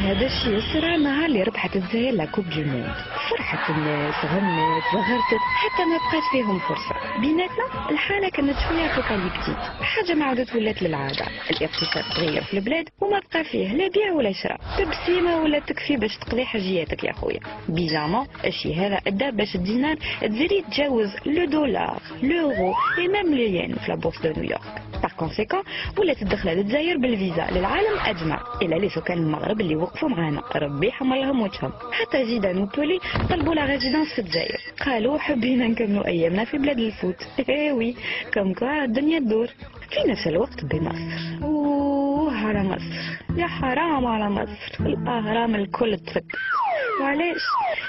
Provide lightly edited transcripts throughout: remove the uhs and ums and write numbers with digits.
هذا الشيء صرا نهار اللي ربحت الجزائر لا كوب دو موند. فرحت الناس، غنت، زغرتت، حتى ما بقات فيهم فرصه. بيناتنا الحاله كانت شويه فوكاليبتيك، حاجه ما عادت ولات للعاده. الاقتصاد تغير في البلاد وما بقى فيه لا بيع ولا شراء، تبسيمه ولا تكفي باش تقضي حاجياتك يا خويا. بيجامون الشيء هذا ادى باش الدينار تزيد يتجاوز لو دولار، لورو، اي ميم لو ين في لابورس دو نيويورك. باغ كونسيكون ولات الدخله للجزائر بالفيزا للعالم اجمع، الا لي سكان المغرب اللي وقفوا معانا ربي يحمر لهم وجههم. حتى زيدان وبولي طلبوا لا ريزيدانس في الجزائر، قالوا حبينا نكملوا ايامنا في بلاد الفوت. وي كم كوا الدنيا تدور. في نفس الوقت بمصر، اوه على مصر، يا حرام على مصر، الاهرام الكل تفك. وعلاش؟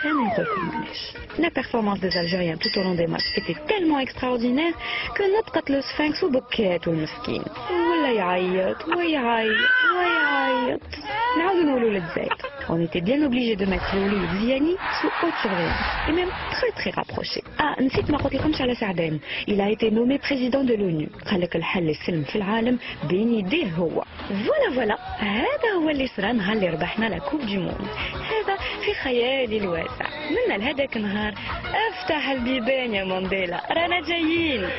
انا نقول لكم علاش. La performance des Algériens tout au long des matchs était tellement extraordinaire que نطقت لو سفنكس وبكات والمسكين ولا يعيط ويعيط ويعيط. نعاودو نقولوا للجزائر on était bien obligé de mettre Louis Ziani sous haute surveillance et même très rapproché. نسيت ما قلت لكمش على سعدان. Il a été nommé président de l'ONU. قالك الحل السلم في العالم بين يديه هو. فوالا هذا هو اللي صرا نهار اللي ربحنا لا كوب دي موند. هذا في خيالي الواسع. من لهذاك النهار افتح البيبان يا مانديلا، رانا جايين.